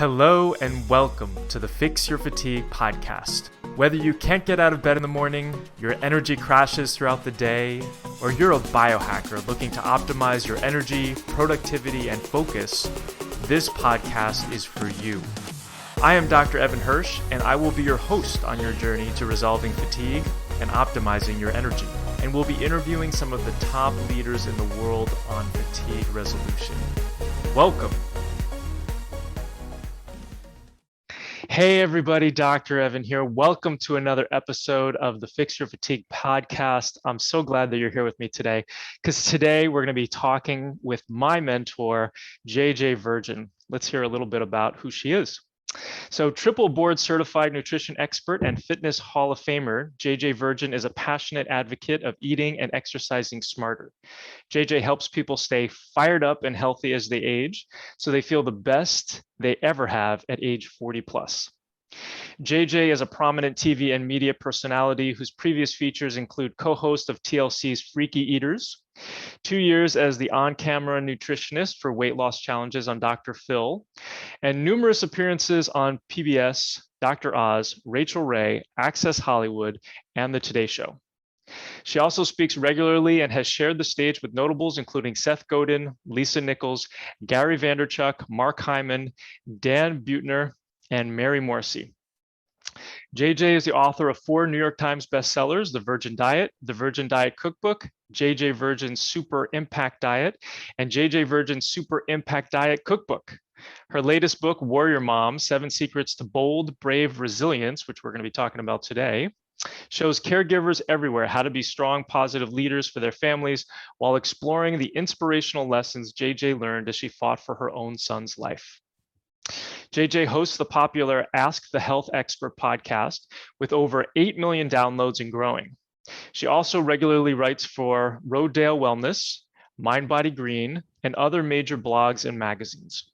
Hello and welcome to the Fix Your Fatigue podcast. Whether you can't get out of bed in the morning, your energy crashes throughout the day, or you're a biohacker looking to optimize your energy, productivity, and focus, this podcast is for you. I am Dr. Evan Hirsch, and I will be your host on your journey to resolving fatigue and optimizing your energy. And we'll be interviewing some of the top leaders in the world on fatigue resolution. Welcome. Hey everybody, Dr. Evan here. Welcome to another episode of the Fix Your Fatigue podcast. I'm so glad that you're here with me today because today we're going to be talking with my mentor, JJ Virgin. Let's hear a little bit about who she is. So triple board certified nutrition expert and fitness Hall of Famer, JJ Virgin is a passionate advocate of eating and exercising smarter. JJ helps people stay fired up and healthy as they age, so they feel the best they ever have at age 40 plus. JJ is a prominent TV and media personality whose previous features include co-host of TLC's Freaky Eaters, 2 years as the on-camera nutritionist for weight loss challenges on Dr. Phil, and numerous appearances on PBS, Dr. Oz, Rachel Ray, Access Hollywood, and The Today Show. She also speaks regularly and has shared the stage with notables including Seth Godin, Lisa Nichols, Gary Vaynerchuk, Mark Hyman, Dan Buettner, and Mary Morrissey. JJ is the author of 4 New York Times bestsellers, The Virgin Diet, The Virgin Diet Cookbook, JJ Virgin Super Impact Diet, and JJ Virgin Super Impact Diet Cookbook. Her latest book, Warrior Mom, 7 Secrets to Bold, Brave Resilience, which we're going to be talking about today, shows caregivers everywhere how to be strong, positive leaders for their families while exploring the inspirational lessons JJ learned as she fought for her own son's life. JJ hosts the popular Ask the Health Expert podcast with over 8 million downloads and growing. She also regularly writes for Rodale Wellness, Mind Body Green, and other major blogs and magazines.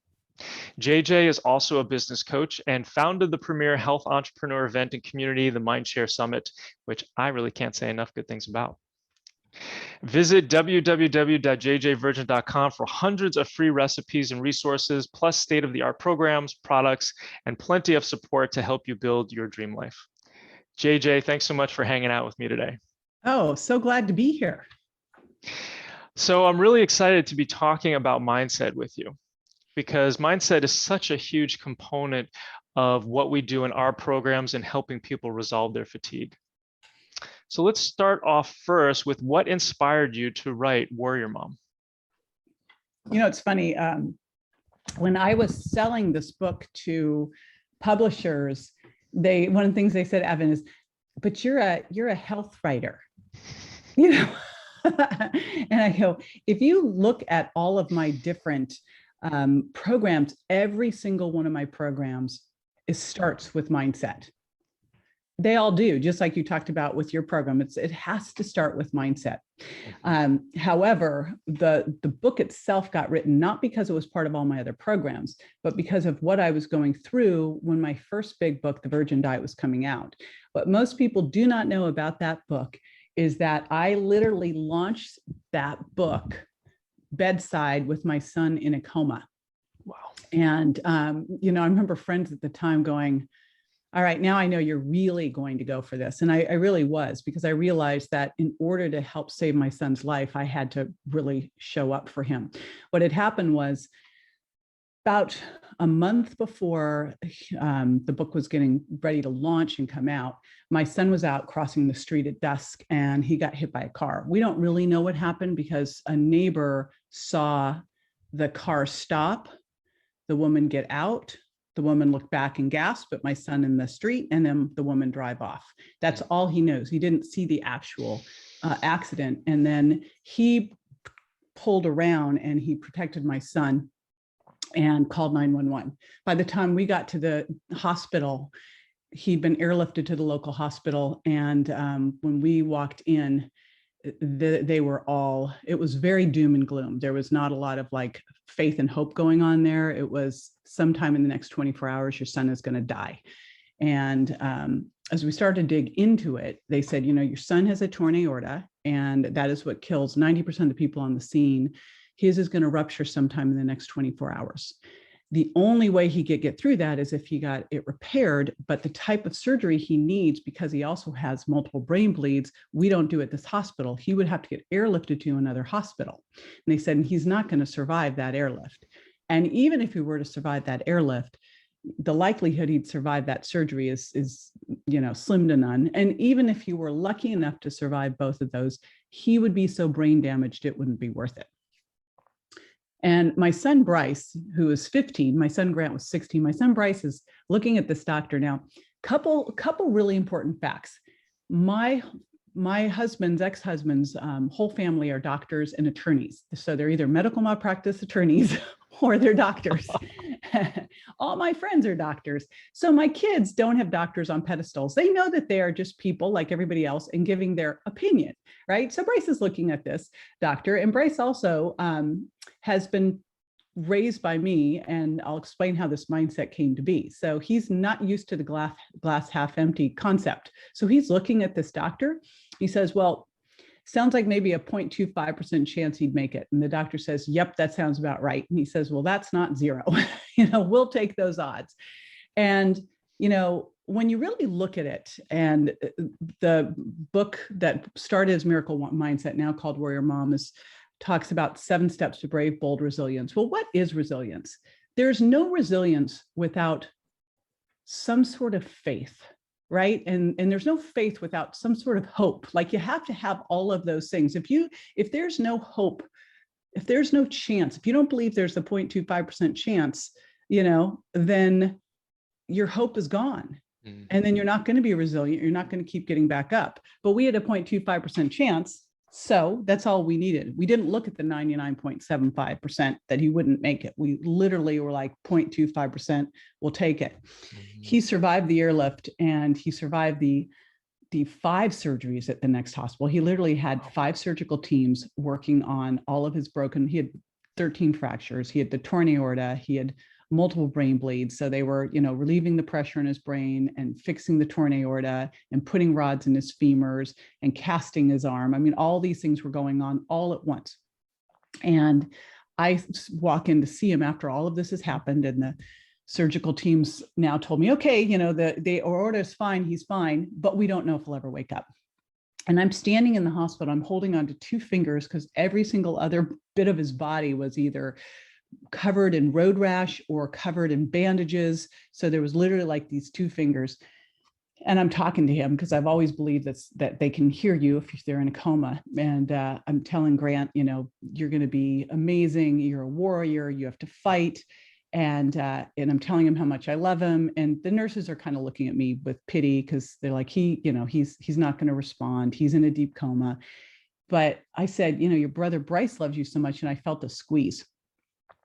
JJ is also a business coach and founded the premier health entrepreneur event and community, the Mindshare Summit, which I really can't say enough good things about. Visit www.jjvirgin.com for hundreds of free recipes and resources, plus state-of-the-art programs, products, and plenty of support to help you build your dream life. JJ, thanks so much for hanging out with me today. Oh, so glad to be here. So I'm really excited to be talking about mindset with you because mindset is such a huge component of what we do in our programs and helping people resolve their fatigue. So let's start off first with what inspired you to write Warrior Mom. You know, it's funny. When I was selling this book to publishers, one of the things they said, Evan, is, "But you're a health writer," you know. And I go, if you look at all of my different programs, every single one of my programs starts with mindset. They all do, just like you talked about with your program. It has to start with mindset. However, the book itself got written not because it was part of all my other programs, but because of what I was going through when my first big book, The Virgin Diet, was coming out. What most people do not know about that book is that I literally launched that book bedside with my son in a coma. Wow. And, you know, I remember friends at the time going, "All right, now I know you're really going to go for this." And I really was, because I realized that in order to help save my son's life, I had to really show up for him. What had happened was about a month before the book was getting ready to launch and come out, my son was out crossing the street at dusk and he got hit by a car. We don't really know what happened because a neighbor saw the car stop, the woman get out, the woman looked back and gasped at my son in the street, and then the woman drive off. That's all he knows. He didn't see the actual accident. And then he pulled around and he protected my son and called 911. By the time we got to the hospital, he'd been airlifted to the local hospital. And when we walked in, they were all, it was very doom and gloom. There was not a lot of like faith and hope going on there. It was sometime in the next 24 hours, your son is going to die. And as we started to dig into it, they said, you know, your son has a torn aorta, and that is what kills 90% of the people on the scene. His is going to rupture sometime in the next 24 hours. The only way he could get through that is if he got it repaired, but the type of surgery he needs, because he also has multiple brain bleeds, we don't do at this hospital. He would have to get airlifted to another hospital. And they said he's not going to survive that airlift. And even if he were to survive that airlift, the likelihood he'd survive that surgery is slim to none. And even if he were lucky enough to survive both of those, he would be so brain damaged it wouldn't be worth it. And my son Bryce, who is 15, my son Grant was 16. My son Bryce is looking at this doctor now. Couple really important facts. My husband's ex-husband's whole family are doctors and attorneys. So they're either medical malpractice attorneys or they're doctors. All my friends are doctors. So my kids don't have doctors on pedestals. They know that they are just people like everybody else and giving their opinion, right? So Bryce is looking at this doctor, and Bryce also has been raised by me, and I'll explain how this mindset came to be. So he's not used to the glass half empty concept. So he's looking at this doctor. He says, well, sounds like maybe a 0.25% chance he'd make it. And the doctor says, yep, that sounds about right. And he says, well, that's not zero. We'll take those odds. And, when you really look at it, and the book that started as Miracle Mindset, now called Warrior Mom, talks about 7 steps to brave, bold resilience. Well, what is resilience? There's no resilience without some sort of faith, right? And there's no faith without some sort of hope. Like, you have to have all of those things. If there's no hope, if there's no chance, if you don't believe there's a 0.25% chance, then your hope is gone. And then you're not going to be resilient. You're not going to keep getting back up. But we had a 0.25% chance. So that's all we needed. We didn't look at the 99.75% that he wouldn't make it. We literally were like 0.25%, we'll take it. He survived the airlift, and he survived the 5 surgeries at the next hospital. He literally had 5 surgical teams working on all of his he had 13 fractures. He had the torn aorta. He had multiple brain bleeds. So they were, relieving the pressure in his brain and fixing the torn aorta and putting rods in his femurs and casting his arm. I mean, all these things were going on all at once. And I walk in to see him after all of this has happened. And the surgical teams now told me, okay, the aorta is fine. He's fine, but we don't know if he'll ever wake up. And I'm standing in the hospital. I'm holding on to 2 fingers because every single other bit of his body was either covered in road rash or covered in bandages. So there was literally like these 2 fingers. And I'm talking to him because I've always believed that they can hear you if they're in a coma. And I'm telling Grant, you're going to be amazing. You're a warrior. You have to fight. And I'm telling him how much I love him. And the nurses are kind of looking at me with pity because they're like, he's not going to respond. He's in a deep coma. But I said, your brother Bryce loves you so much. And I felt a squeeze.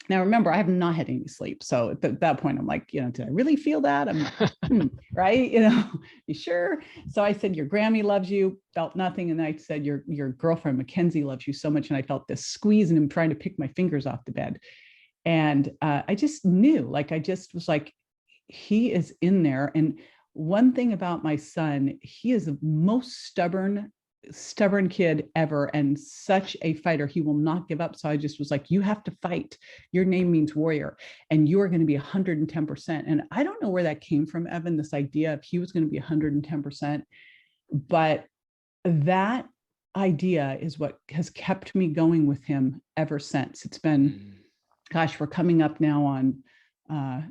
Now, remember, I have not had any sleep. So at that point, I'm like, did I really feel that? I'm right. You sure? So I said, your Grammy loves you, felt nothing. And then I said, your girlfriend, Mackenzie, loves you so much. And I felt this squeeze and him trying to pick my fingers off the bed. And I just knew, I just was like, he is in there. And one thing about my son, he is the most stubborn kid ever, and such a fighter. He will not give up. So I just was like, you have to fight. Your name means warrior, and you are going to be 110%. And I don't know where that came from, Evan, this idea of he was going to be 110%. But that idea is what has kept me going with him ever since. It's been, gosh, we're coming up now on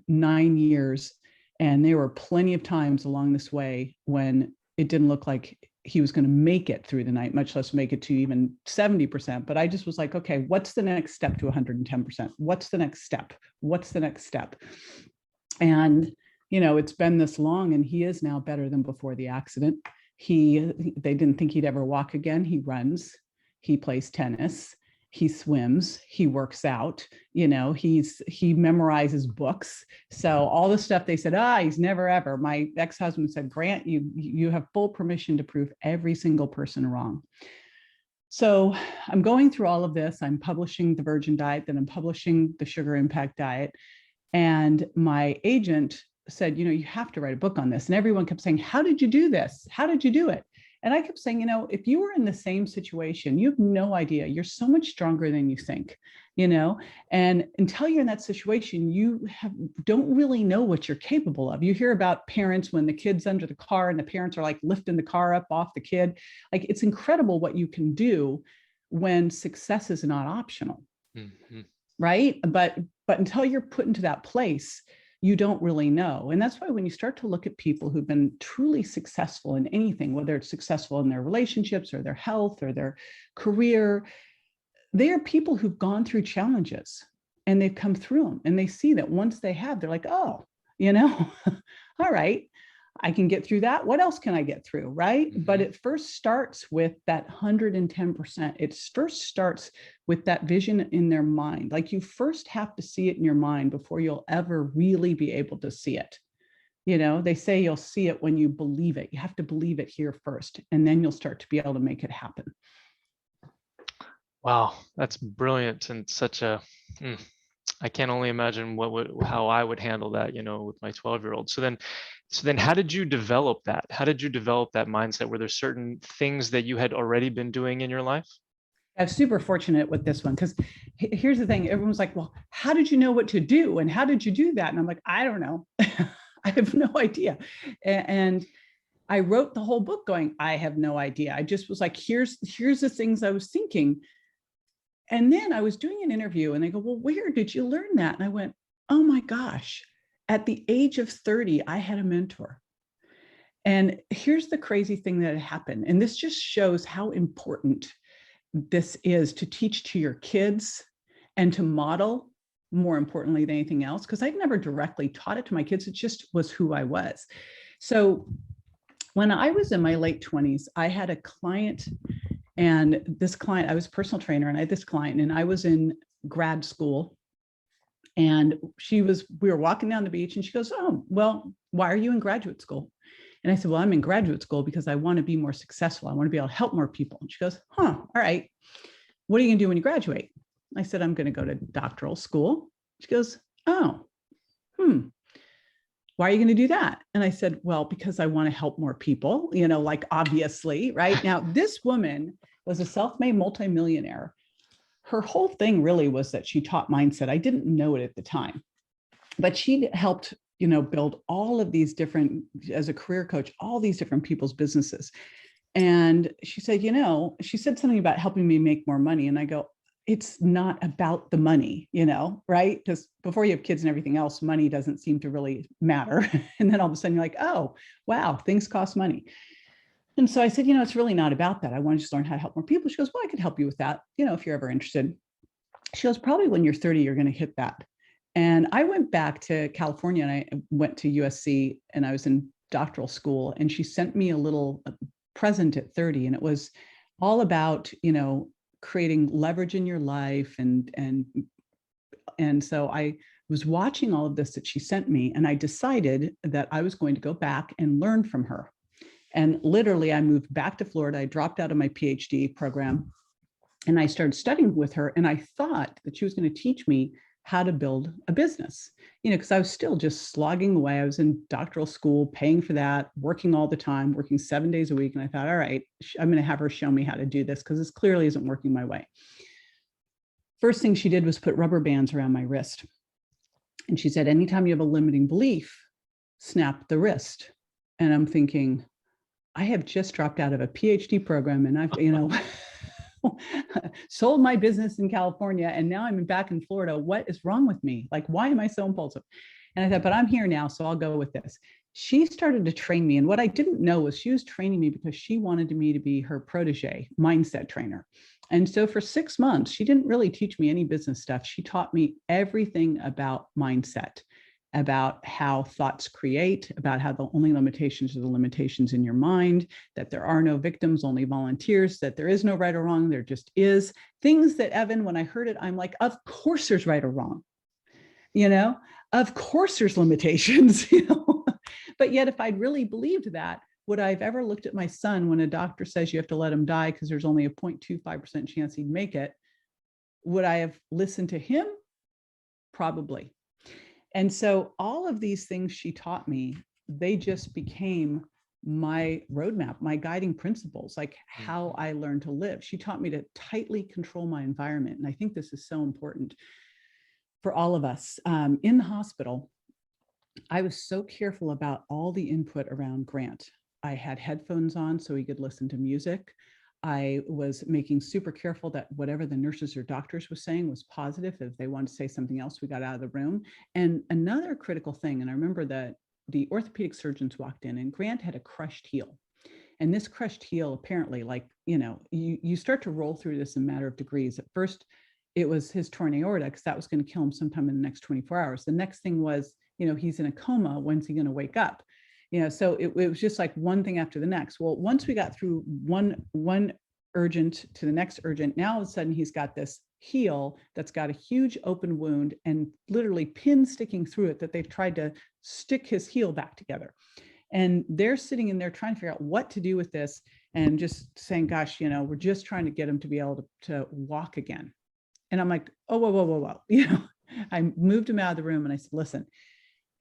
9 years. And there were plenty of times along this way when it didn't look like he was going to make it through the night, much less make it to even 70%. But I just was like, okay, what's the next step to 110%? What's the next step? What's the next step? And, it's been this long, and he is now better than before the accident. They didn't think he'd ever walk again. He runs, he plays tennis, he swims, he works out, he memorizes books. So all the stuff they said, he's never ever. My ex-husband said, Grant, you have full permission to prove every single person wrong. So I'm going through all of this. I'm publishing the Virgin Diet, then I'm publishing the Sugar Impact Diet. And my agent said, you have to write a book on this. And everyone kept saying, how did you do this? How did you do it? And I kept saying, if you were in the same situation, you have no idea. You're so much stronger than you think. and until you're in that situation, don't really know what you're capable of. You hear about parents when the kid's under the car and the parents are like lifting the car up off the kid. Like, it's incredible what you can do when success is not optional. Mm-hmm. Right? But until you're put into that place, you don't really know. And that's why when you start to look at people who've been truly successful in anything, whether it's successful in their relationships or their health or their career, they are people who've gone through challenges and they've come through them, and they see that once they have, they're like, oh, all right, I can get through that. What else can I get through? Right. Mm-hmm. But it first starts with that 110%. It first starts with that vision in their mind. Like, you first have to see it in your mind before you'll ever really be able to see it. They say you'll see it when you believe it. You have to believe it here first, and then you'll start to be able to make it happen. Wow, that's brilliant, and such a, I can't only imagine how I would handle that, with my 12-year-old. So then how did you develop that? How did you develop that mindset? Were there certain things that you had already been doing in your life? I'm super fortunate with this one, because here's the thing. Everyone's like, well, how did you know what to do? And how did you do that? And I'm like, I don't know. I have no idea. And I wrote the whole book going, I have no idea. I just was like, here's the things I was thinking. And then I was doing an interview and they go, well, where did you learn that? And I went, oh my gosh, at the age of 30, I had a mentor. And here's the crazy thing that happened. And this just shows how important this is to teach to your kids and to model, more importantly than anything else, because I'd never directly taught it to my kids. It just was who I was. So when I was in my late 20s, I had a client. And this client, I was a personal trainer, and I had this client, and I was in grad school, and we were walking down the beach, and she goes, oh, well, why are you in graduate school? And I said, well, I'm in graduate school because I want to be more successful. I want to be able to help more people. And she goes, all right. What are you going to do when you graduate? I said, I'm going to go to doctoral school. She goes, oh, why are you going to do that? And I said, well, because I want to help more people, like, obviously, right? Now, this woman was a self-made multimillionaire. Her whole thing really was that she taught mindset. I didn't know it at the time, but she helped, build all of these different, as a career coach, all these different people's businesses. And she said, she said something about helping me make more money. And I go, it's not about the money, right? Because before you have kids and everything else, money doesn't seem to really matter. And then all of a sudden you're like, oh, wow, things cost money. And so I said, it's really not about that. I want to just learn how to help more people. She goes, well, I could help you with that, if you're ever interested. She goes, probably when you're 30, you're going to hit that. And I went back to California, and I went to USC, and I was in doctoral school, and she sent me a little present at 30. And it was all about, creating leverage in your life. And so I was watching all of this that she sent me, and I decided that I was going to go back and learn from her. And literally, I moved back to Florida. I dropped out of my PhD program, and I started studying with her. And I thought that she was going to teach me how to build a business, because I was still just slogging away. I was in doctoral school, paying for that, working all the time, working 7 days a week. And I thought, all right, I'm going to have her show me how to do this, because this clearly isn't working my way. First thing she did was put rubber bands around my wrist. And she said, anytime you have a limiting belief, snap the wrist. And I'm thinking, I have just dropped out of a PhD program, and I've, sold my business in California, and now I'm back in Florida. What is wrong with me? Like, why am I so impulsive? And I thought, but I'm here now, so I'll go with this. She started to train me. And what I didn't know was she was training me because she wanted me to be her protege, mindset trainer. And so for 6 months, she didn't really teach me any business stuff. She taught me everything about mindset, about how thoughts create, about how the only limitations are the limitations in your mind, that there are no victims, only volunteers, that there is no right or wrong, there just is. Things that, Evan, when I heard it, I'm like, of course there's right or wrong. Of course there's limitations, But yet, if I'd really believed that, would I have ever looked at my son when a doctor says you have to let him die because there's only a 0.25% chance he'd make it? Would I have listened to him? Probably. And so all of these things she taught me, they just became my roadmap, my guiding principles, like how I learned to live. She taught me to tightly control my environment. And I think this is so important for all of us. In the hospital, I was so careful about all the input around Grant. I had headphones on so he could listen to music. I was making super careful that whatever the nurses or doctors was saying was positive. If they wanted to say something else, we got out of the room. And another critical thing, and I remember that the orthopedic surgeons walked in and Grant had a crushed heel. And this crushed heel, apparently, like, you start to roll through this in a matter of degrees. At first, it was his torn aorta, because that was going to kill him sometime in the next 24 hours. The next thing was, he's in a coma. When's he going to wake up? So it was just like one thing after the next. Well, once we got through one urgent to the next urgent, now all of a sudden he's got this heel that's got a huge open wound and literally pins sticking through it that they've tried to stick his heel back together. And they're sitting in there trying to figure out what to do with this and just saying, gosh, we're just trying to get him to be able to walk again. And I'm like, oh, whoa. I moved him out of the room and I said, listen,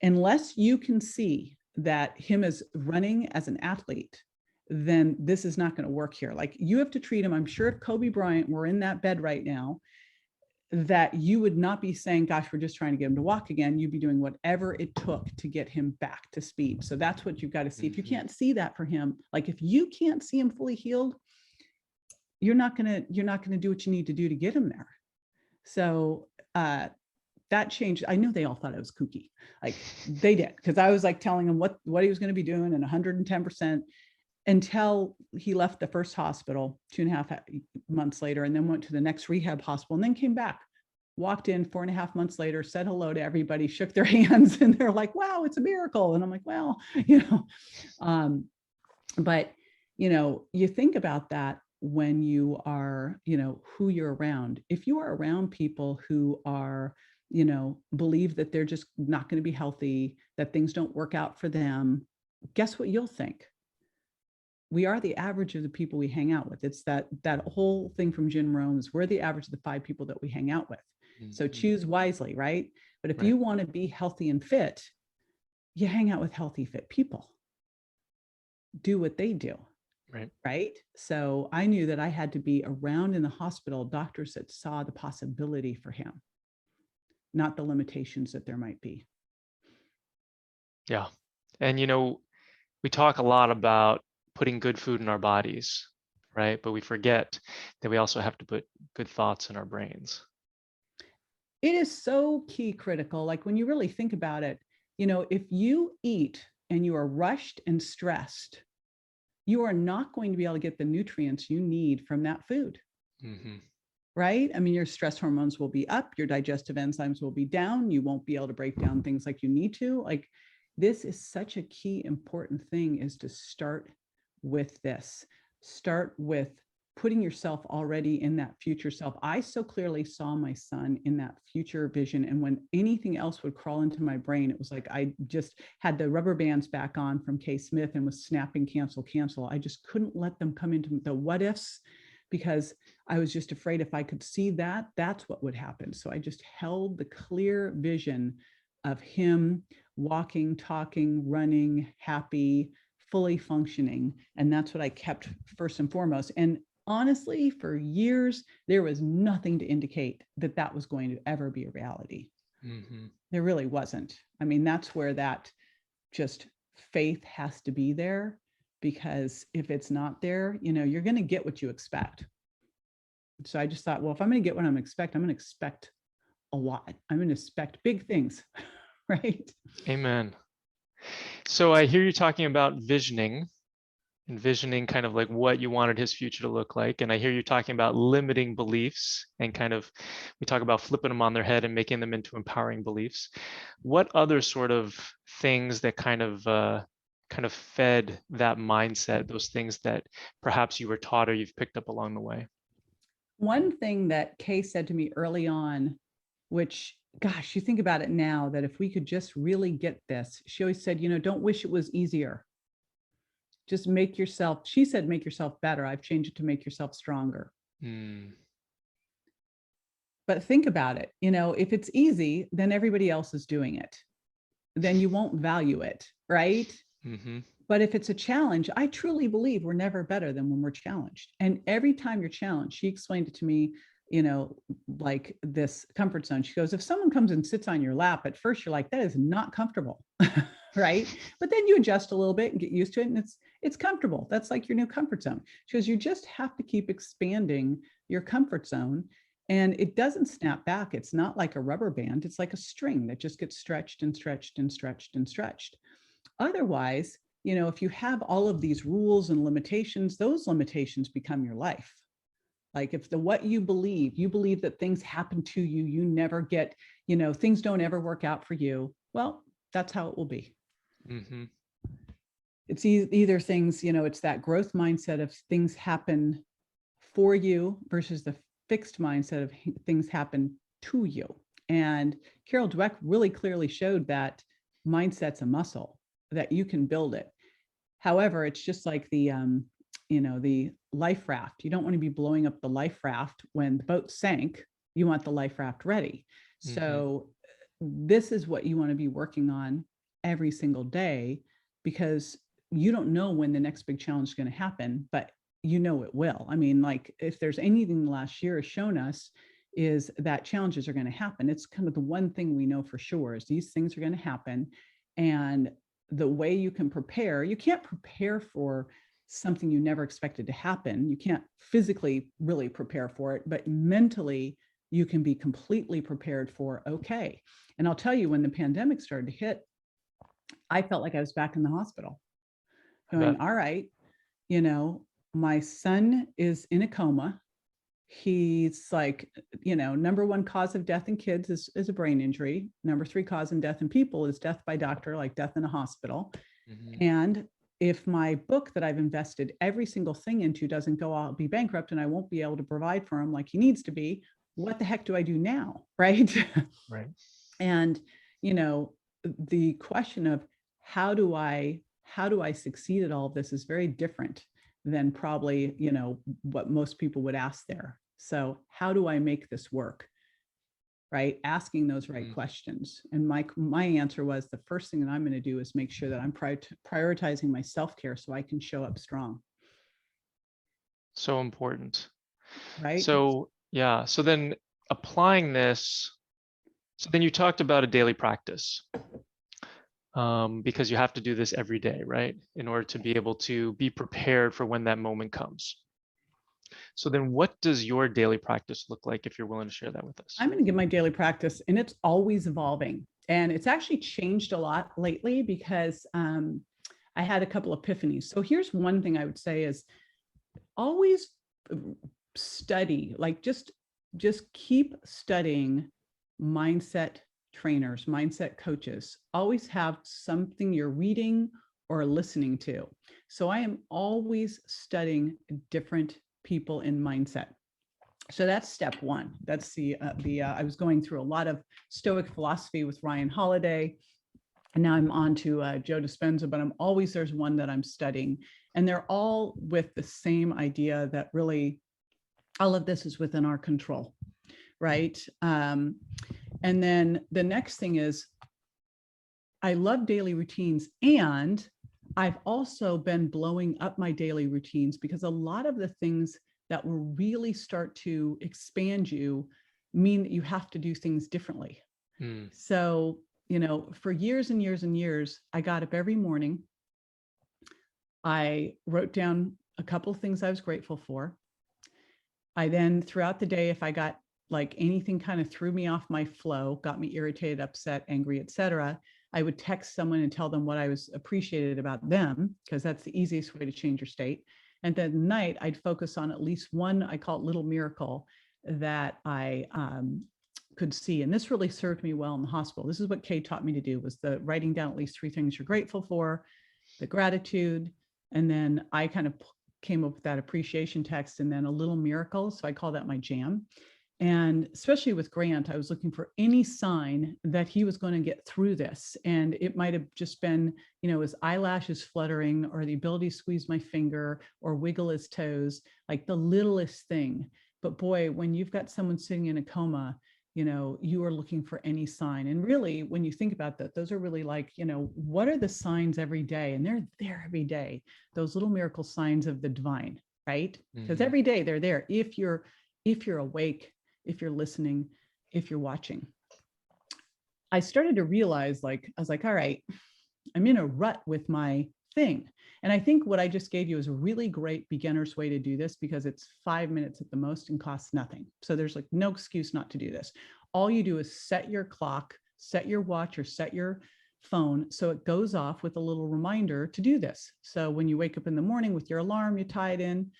unless you can see that him as running as an athlete, then this is not going to work here. Like, you have to treat him. I'm sure if Kobe Bryant were in that bed right now, that you would not be saying, gosh, we're just trying to get him to walk again. You'd be doing whatever it took to get him back to speed. So that's what you've got to see. If you can't see that for him, like if you can't see him fully healed, you're not going to do what you need to do to get him there. So that changed. I know they all thought I was kooky. Like they did, because I was like telling him what he was going to be doing and 110%, until he left the first hospital 2.5 months later, and then went to the next rehab hospital, and then came back, walked in 4.5 months later, said hello to everybody, shook their hands, and they're like, wow, it's a miracle. And I'm like, well, but you think about that when you are, who you're around. If you are around people who are, believe that they're just not going to be healthy, that things don't work out for them, guess what you'll think? We are the average of the people we hang out with. It's that whole thing from Jim Rohn is we're the average of the 5 people that we hang out with. So choose wisely, right? But if you want to be healthy and fit, you hang out with healthy, fit people. Do what they do. Right. So I knew that I had to be around in the hospital doctors that saw the possibility for him, not the limitations that there might be. Yeah. And, we talk a lot about putting good food in our bodies, right? But we forget that we also have to put good thoughts in our brains. It is so key critical. Like when you really think about it, if you eat and you are rushed and stressed, you are not going to be able to get the nutrients you need from that food. Right? I mean, your stress hormones will be up, your digestive enzymes will be down, you won't be able to break down things like you need to. Like, this is such a key important thing, is to start with this. Start with putting yourself already in that future self. I so clearly saw my son in that future vision. And when anything else would crawl into my brain, it was like I just had the rubber bands back on from K. Smith and was snapping, cancel. I just couldn't let them come into the what ifs, because I was just afraid if I could see that, that's what would happen. So I just held the clear vision of him walking, talking, running, happy, fully functioning. And that's what I kept first and foremost. And honestly, for years, there was nothing to indicate that that was going to ever be a reality. There really wasn't. I mean, that's where that just faith has to be there, because if it's not there, you're going to get what you expect. So I just thought, well, if I'm going to get what I'm expect, I'm going to expect a lot. I'm going to expect big things, right? Amen. So I hear you talking about envisioning kind of like what you wanted his future to look like. And I hear you talking about limiting beliefs, and kind of, we talk about flipping them on their head and making them into empowering beliefs. What other sort of things that kind of fed that mindset, those things that perhaps you were taught or you've picked up along the way? One thing that Kay said to me early on, which, gosh, you think about it now, that if we could just really get this, she always said, don't wish it was easier. Just make yourself, she said, make yourself better. I've changed it to make yourself stronger. But think about it. If it's easy, then everybody else is doing it. Then you won't value it, right? But if it's a challenge, I truly believe we're never better than when we're challenged. And every time you're challenged, she explained it to me, like this comfort zone. She goes, if someone comes and sits on your lap, at first you're like, that is not comfortable. Right. But then you adjust a little bit and get used to it. And it's comfortable. That's like your new comfort zone. She goes, you just have to keep expanding your comfort zone. And it doesn't snap back. It's not like a rubber band. It's like a string that just gets stretched and stretched and stretched and stretched. Otherwise, if you have all of these rules and limitations, those limitations become your life. Like if what you believe that things happen to you, you never get, things don't ever work out for you. Well, that's how it will be. Mm-hmm. It's either things, it's that growth mindset of things happen for you versus the fixed mindset of things happen to you. And Carol Dweck really clearly showed that mindset's a muscle, that you can build it. However, it's just like the life raft. You don't want to be blowing up the life raft when the boat sank. You want the life raft ready. Mm-hmm. So this is what you want to be working on every single day, because you don't know when the next big challenge is going to happen, but it will. I mean, like if there's anything the last year has shown us is that challenges are going to happen. It's kind of the one thing we know for sure is these things are going to happen. And the way you can prepare, you can't prepare for something you never expected to happen. You can't physically really prepare for it, but mentally you can be completely prepared for, okay. And I'll tell you, when the pandemic started to hit, I felt like I was back in the hospital going, all right, my son is in a coma. He's like, number one cause of death in kids is a brain injury. Number 3 cause in death in people is death by doctor, like death in a hospital. Mm-hmm. And if my book that I've invested every single thing into doesn't go, I'll be bankrupt and I won't be able to provide for him like he needs to be. What the heck do I do now? Right. Right. And, the question of how do I succeed at all of this is very different than probably, what most people would ask there. So how do I make this work? Right? Asking those right questions. And my answer was, the first thing that I'm going to do is make sure that I'm prioritizing my self-care so I can show up strong. So important. Right? So, yeah. So then applying this, so then you talked about a daily practice. Because you have to do this every day, right? In order to be able to be prepared for when that moment comes. So then what does your daily practice look like, if you're willing to share that with us? I'm going to give my daily practice, and it's always evolving. And it's actually changed a lot lately because I had a couple epiphanies. So here's one thing I would say is always study, like just keep studying mindset trainers, mindset coaches. Always have something you're reading or listening to. So I am always studying different people in mindset. So that's step one. That's I was going through a lot of Stoic philosophy with Ryan Holiday, and now I'm on to Joe Dispenza, but there's one that I'm studying, and they're all with the same idea that really all of this is within our control, right? And then the next thing is, I love daily routines, and I've also been blowing up my daily routines because a lot of the things that will really start to expand you mean that you have to do things differently. So, for years and years and years, I got up every morning. I wrote down a couple of things I was grateful for. I then, throughout the day, if I got like anything kind of threw me off my flow, got me irritated, upset, angry, etc., I would text someone and tell them what I was appreciated about them, because that's the easiest way to change your state. And then at night, I'd focus on at least one, I call it little miracle, that I could see. And this really served me well in the hospital. This is what Kay taught me to do, was the writing down at least 3 things you're grateful for, the gratitude, and then I kind of came up with that appreciation text, and then a little miracle. So I call that my jam. And especially with Grant, I was looking for any sign that he was going to get through this. And it might have just been, his eyelashes fluttering, or the ability to squeeze my finger or wiggle his toes, like the littlest thing. But boy, when you've got someone sitting in a coma you are looking for any sign. And really, when you think about that, those are really like, what are the signs every day? And they're there every day, those little miracle signs of the divine, right? Because every day they're there. If you're awake, if you're listening, if you're watching. I started to realize, I was like, all right, I'm in a rut with my thing. And I think what I just gave you is a really great beginner's way to do this, because it's 5 minutes at the most and costs nothing. So there's like no excuse not to do this. All you do is set your clock, set your watch, or set your phone so it goes off with a little reminder to do this. So when you wake up in the morning with your alarm, you tie it in.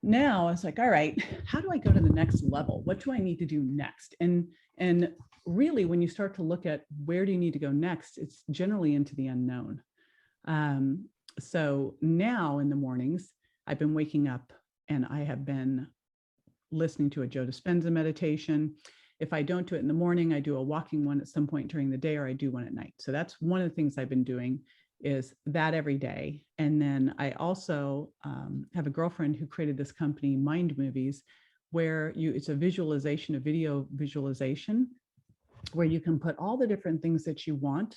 Now it's like, all right, how do I go to the next level? What do I need to do next? And really, when you start to look at where do you need to go next, it's generally into the unknown. So now in the mornings, I've been waking up and I have been listening to a Joe Dispenza meditation. If I don't do it in the morning, I do a walking one at some point during the day, or I do one at night. So that's one of the things I've been doing, is that every day. And then I also have a girlfriend who created this company, Mind Movies, where it's a visualization, a video visualization, where you can put all the different things that you want.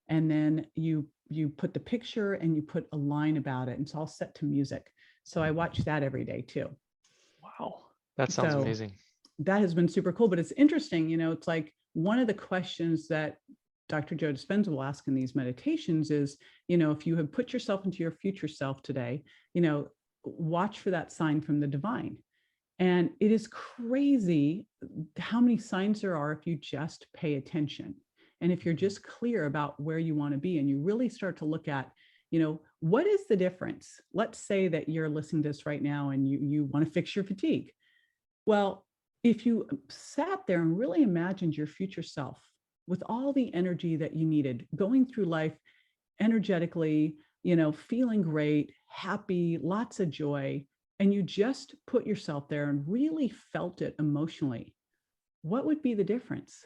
And then you put the picture and you put a line about it. And it's all set to music. So I watch that every day too. Wow. That sounds amazing. That has been super cool, but it's interesting. It's like one of the questions that Dr. Joe Dispenza will ask in these meditations is, if you have put yourself into your future self today, watch for that sign from the divine. And it is crazy how many signs there are if you just pay attention. And if you're just clear about where you want to be, and you really start to look at, what is the difference? Let's say that you're listening to this right now and you want to fix your fatigue. Well, if you sat there and really imagined your future self with all the energy that you needed, going through life energetically, feeling great, happy, lots of joy, and you just put yourself there and really felt it emotionally, what would be the difference?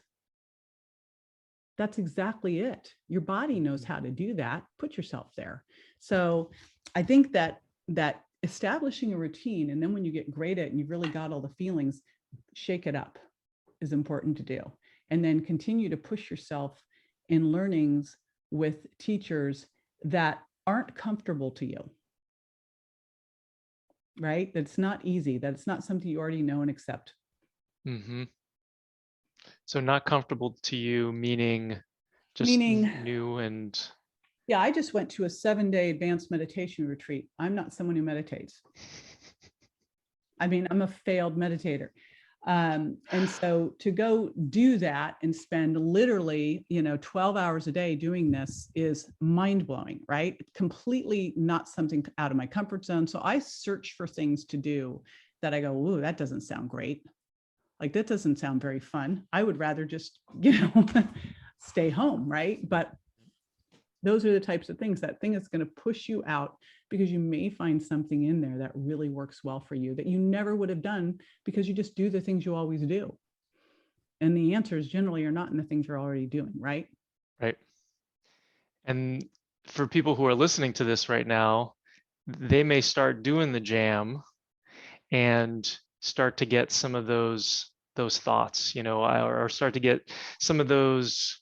That's exactly it. Your body knows how to do that. Put yourself there. So I think that establishing a routine, and then when you get great at it and you've really got all the feelings, shake it up is important to do. And then continue to push yourself in learnings with teachers that aren't comfortable to you, right? That's not easy. That's not something you already know and accept. Mm-hmm. So not comfortable to you, meaning new and... Yeah, I just went to a 7-day advanced meditation retreat. I'm not someone who meditates. I mean, I'm a failed meditator. And so to go do that and spend literally, 12 hours a day doing this is mind-blowing, right? Completely not something out of my comfort zone. So I search for things to do that I go, ooh, that doesn't sound great. Like, that doesn't sound very fun. I would rather just, stay home, right? But those are the types of things, that thing is going to push you out, because you may find something in there that really works well for you that you never would have done because you just do the things you always do. And the answers generally are not in the things you're already doing, right? Right. And for people who are listening to this right now, they may start doing the jam and start to get some of those thoughts, or start to get some of those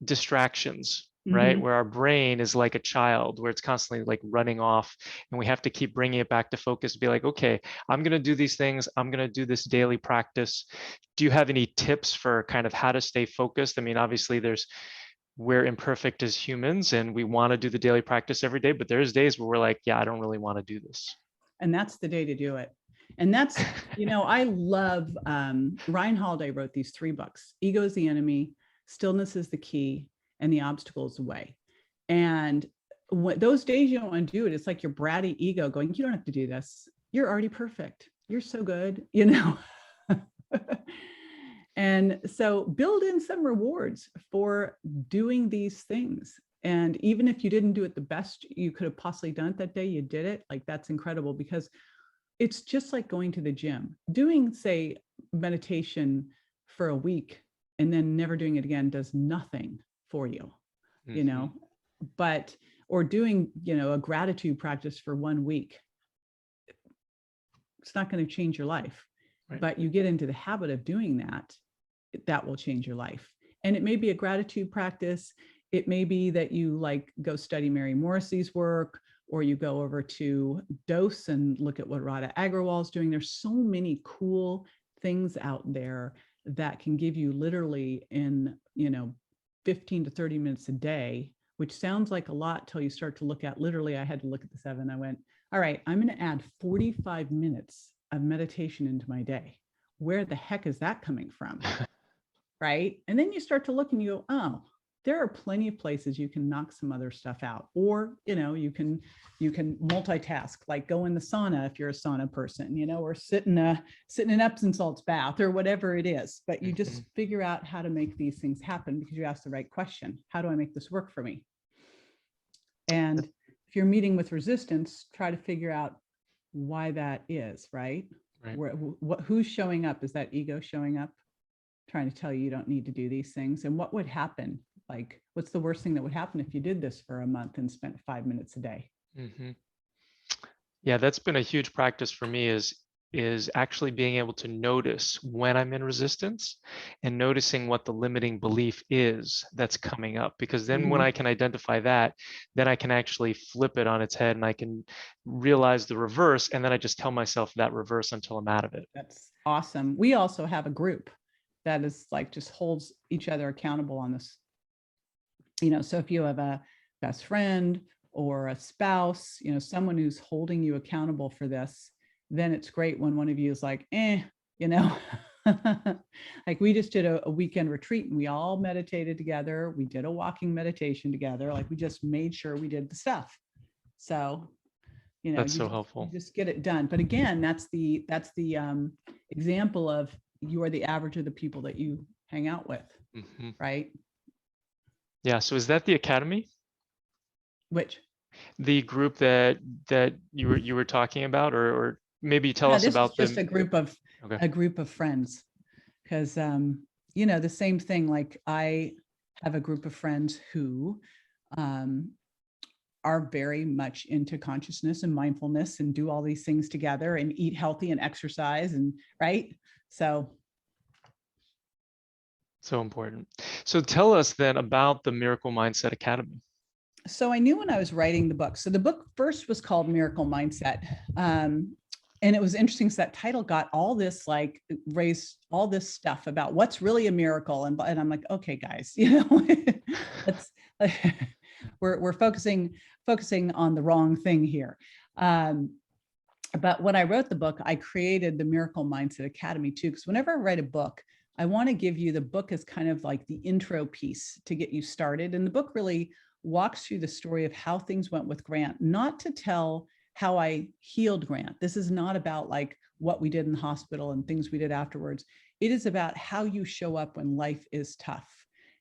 distractions, right? Where our brain is like a child, where it's constantly like running off, and we have to keep bringing it back to focus, be like, okay, I'm going to do these things. I'm going to do this daily practice. Do you have any tips for kind of how to stay focused? I mean, obviously we're imperfect as humans and we want to do the daily practice every day, but there's days where we're like, yeah, I don't really want to do this. And that's the day to do it. And that's, I love, Ryan Holiday wrote these 3 books: Ego is the Enemy, Stillness is the Key, and The Obstacle is the Way. And those days you don't want to do it, it's like your bratty ego going, you don't have to do this. You're already perfect. You're so good, And so build in some rewards for doing these things. And even if you didn't do it the best you could have possibly done it that day, you did it. Like, that's incredible, because it's just like going to the gym. Doing, say, meditation for a week and then never doing it again does nothing for you, or doing, a gratitude practice for 1 week. It's not going to change your life, right? But you get into the habit of doing that, that will change your life. And it may be a gratitude practice. It may be that you like go study Mary Morrissey's work, or you go over to Dose and look at what Radha Agrawal is doing. There's so many cool things out there that can give you literally in, 15 to 30 minutes a day, which sounds like a lot till you start to look at, literally, I had to look at the 7. I went, all right, I'm going to add 45 minutes of meditation into my day. Where the heck is that coming from? Right? And then you start to look and you go, oh, there are plenty of places you can knock some other stuff out, or, you can multitask, like go in the sauna if you're a sauna person, or sit in an Epsom salts bath or whatever it is. But you just figure out how to make these things happen because you ask the right question. How do I make this work for me? And if you're meeting with resistance, try to figure out why that is, right? Who's showing up? Is that ego showing up, trying to tell you don't need to do these things? And what would happen? Like, what's the worst thing that would happen if you did this for a month and spent 5 minutes a day? Yeah, that's been a huge practice for me, is actually being able to notice when I'm in resistance and noticing what the limiting belief is that's coming up. Because then when I can identify that, then I can actually flip it on its head and I can realize the reverse. And then I just tell myself that reverse until I'm out of it. That's awesome. We also have a group that is like, just holds each other accountable on this. So if you have a best friend or a spouse, someone who's holding you accountable for this, then it's great when one of you is like, like we just did a weekend retreat and we all meditated together. We did a walking meditation together. Like we just made sure we did the stuff. So, that's so helpful. You just get it done. But again, that's the example of you are the average of the people that you hang out with, right? Yeah. So is that the academy? Which? The group that you were talking about, or maybe tell us about this is just a group of friends, because the same thing. Like I have a group of friends who are very much into consciousness and mindfulness and do all these things together and eat healthy and exercise, and right. So important. So tell us then about the Miracle Mindset Academy. So I knew when I was writing the book. So the book first was called Miracle Mindset. And it was interesting because that title got all this, like, raised all this stuff about what's really a miracle. And I'm like, okay, guys, let's, we're focusing on the wrong thing here. But when I wrote the book, I created the Miracle Mindset Academy too, because whenever I write a book, I want to give you the book as kind of like the intro piece to get you started. And the book really walks through the story of how things went with Grant, not to tell how I healed Grant. This is not about like what we did in the hospital and things we did afterwards. It is about how you show up when life is tough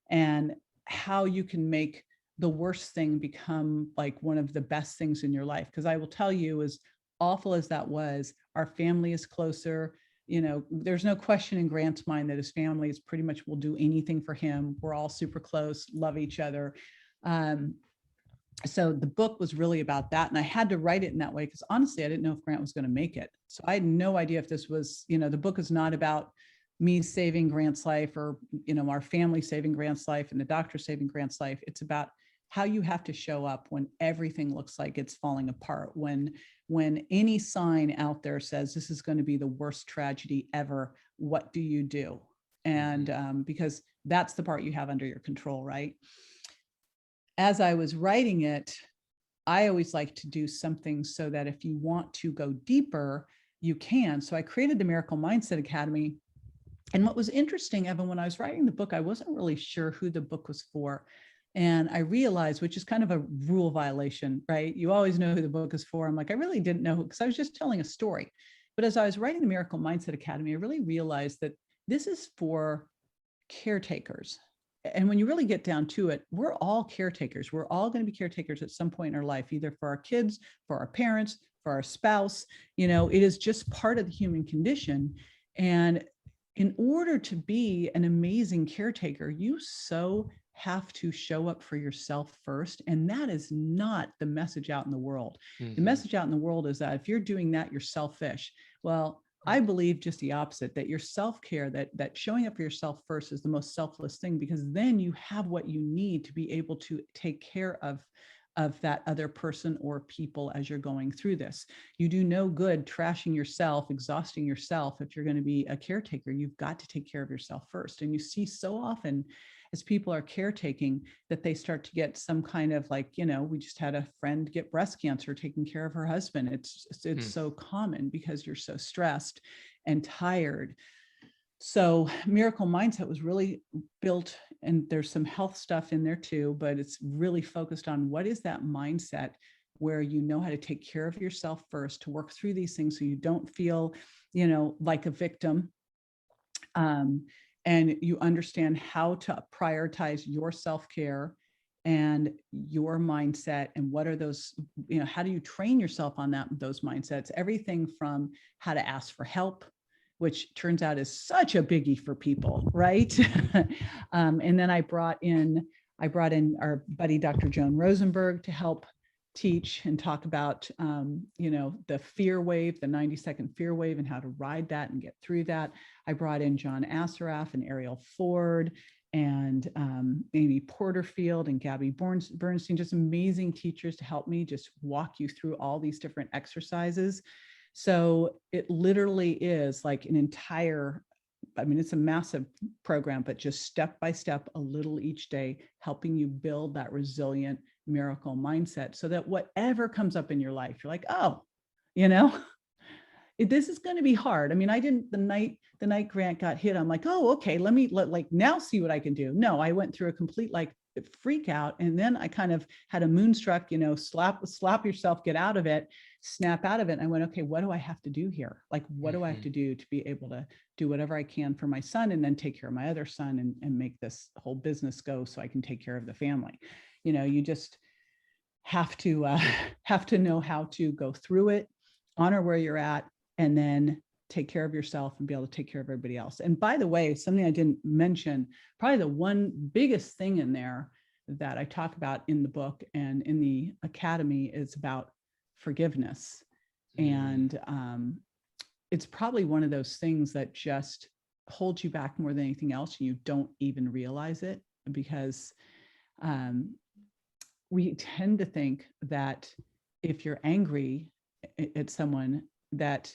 and how you can make the worst thing become like one of the best things in your life. Because I will tell you, as awful as that was, our family is closer. There's no question in Grant's mind that his family is pretty much will do anything for him. We're all super close, love each other. So the book was really about that. And I had to write it in that way because honestly, I didn't know if Grant was going to make it. So I had no idea if this was, the book is not about me saving Grant's life or, our family saving Grant's life and the doctor saving Grant's life. It's about how you have to show up when everything looks like it's falling apart, when any sign out there says this is going to be the worst tragedy ever. What do you do? And because that's the part you have under your control, right? As I was writing it, I always like to do something so that if you want to go deeper, you can. So I created the Miracle Mindset Academy. And what was interesting, Evan, when I was writing the book, I wasn't really sure who the book was for. And I realized, which is kind of a rule violation, right? You always know who the book is for. I'm like, I really didn't know, because I was just telling a story. But as I was writing the Miracle Mindset Academy, I really realized that this is for caretakers. And when you really get down to it, we're all caretakers. We're all going to be caretakers at some point in our life, either for our kids, for our parents, for our spouse. It is just part of the human condition. And in order to be an amazing caretaker, you so have to show up for yourself first. And that is not the message out in the world. The message out in the world is that if you're doing that, you're selfish. Well, I believe just the opposite, that your self-care, that showing up for yourself first is the most selfless thing, because then you have what you need to be able to take care of that other person or people as you're going through this. You do no good trashing yourself, exhausting yourself. If you're going to be a caretaker, you've got to take care of yourself first. And you see so often as people are caretaking that they start to get some kind of like, we just had a friend get breast cancer taking care of her husband. It's so common because you're so stressed and tired. So Miracle Mindset was really built, and there's some health stuff in there too, but it's really focused on what is that mindset where you know how to take care of yourself first, to work through these things so you don't feel, like a victim. And you understand how to prioritize your self-care and your mindset, and what are those, how do you train yourself on those mindsets? Everything from how to ask for help, which turns out is such a biggie for people, right? And then I brought in our buddy, Dr. Joan Rosenberg, to help teach and talk about, the fear wave, the 90-second fear wave, and how to ride that and get through that. I brought in John Assaraf and Ariel Ford and Amy Porterfield and Gabby Bernstein, just amazing teachers to help me just walk you through all these different exercises. So it literally is like an entire, it's a massive program, but just step by step, a little each day, helping you build that resilient miracle mindset so that whatever comes up in your life, you're like, oh, this is going to be hard. I didn't, the night Grant got hit, I'm like, oh, okay, let now see what I can do. No, I went through a complete freak out. And then I kind of had a moonstruck, slap yourself, get out of it, snap out of it. And I went, okay, what do I have to do here? Like, what do I have to do to be able to do whatever I can for my son, and then take care of my other son, and make this whole business go so I can take care of the family. You just have to know how to go through it, honor where you're at, and then take care of yourself and be able to take care of everybody else. And by the way, something I didn't mention, probably the one biggest thing in there that I talk about in the book and in the academy is about forgiveness. And it's probably one of those things that just holds you back more than anything else. And you don't even realize it, because we tend to think that if you're angry at someone, that,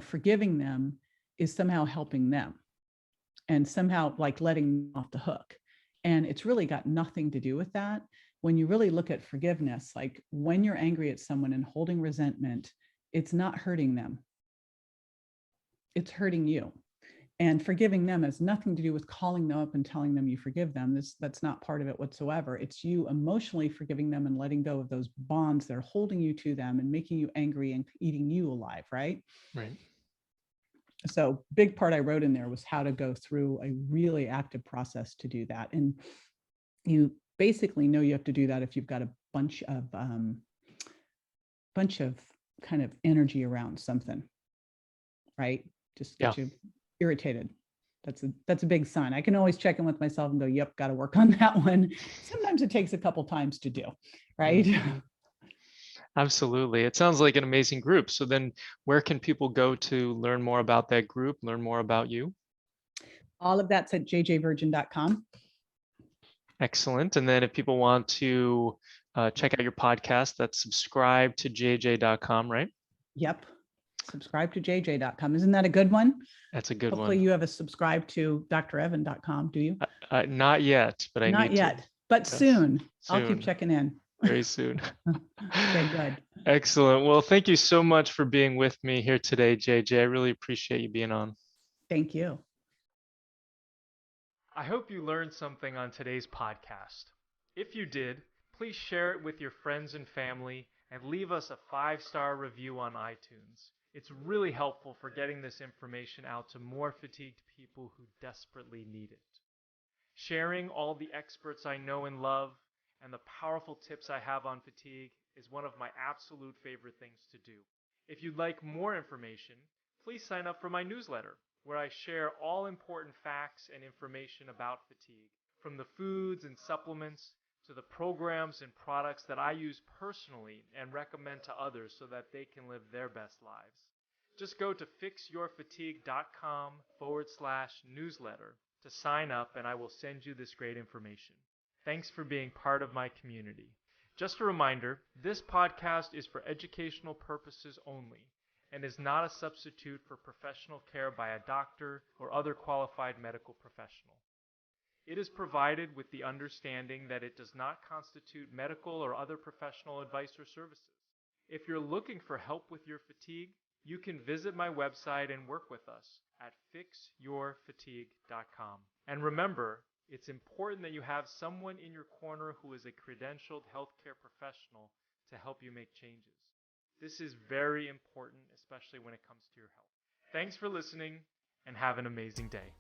forgiving them is somehow helping them and somehow like letting them off the hook. And it's really got nothing to do with that. When you really look at forgiveness, like when you're angry at someone and holding resentment, it's not hurting them. It's hurting you. And forgiving them has nothing to do with calling them up and telling them you forgive them. That's not part of it whatsoever. It's you emotionally forgiving them and letting go of those bonds that are holding you to them and making you angry and eating you alive, right? Right. So big part I wrote in there was how to go through a really active process to do that. And you basically know you have to do that if you've got a bunch of kind of energy around something, right? Just get you irritated. That's a big sign. I can always check in with myself and go, yep, got to work on that one. Sometimes it takes a couple times to do, right? Absolutely. It sounds like an amazing group. So then where can people go to learn more about that group, learn more about you? All of that's at jjvirgin.com. Excellent. And then if people want to check out your podcast, that's subscribe to jj.com, right? Yep. Subscribe to jj.com. Isn't that a good one? That's a good one. Hopefully you have a subscribe to drevan.com, do you? Not yet, but I Not need yet, to. but Yes. soon. I'll keep Soon. checking in. Very soon. Okay, good. Excellent. Well, thank you so much for being with me here today, JJ. I really appreciate you being on. Thank you. I hope you learned something on today's podcast. If you did, please share it with your friends and family and leave us a 5-star review on iTunes. It's really helpful for getting this information out to more fatigued people who desperately need it. Sharing all the experts I know and love and the powerful tips I have on fatigue is one of my absolute favorite things to do. If you'd like more information, please sign up for my newsletter, where I share all important facts and information about fatigue, from the foods and supplements to the programs and products that I use personally and recommend to others so that they can live their best lives. Just go to fixyourfatigue.com/newsletter to sign up, and I will send you this great information. Thanks for being part of my community. Just a reminder, this podcast is for educational purposes only and is not a substitute for professional care by a doctor or other qualified medical professional. It is provided with the understanding that it does not constitute medical or other professional advice or services. If you're looking for help with your fatigue, you can visit my website and work with us at fixyourfatigue.com. And remember, it's important that you have someone in your corner who is a credentialed healthcare professional to help you make changes. This is very important, especially when it comes to your health. Thanks for listening, and have an amazing day.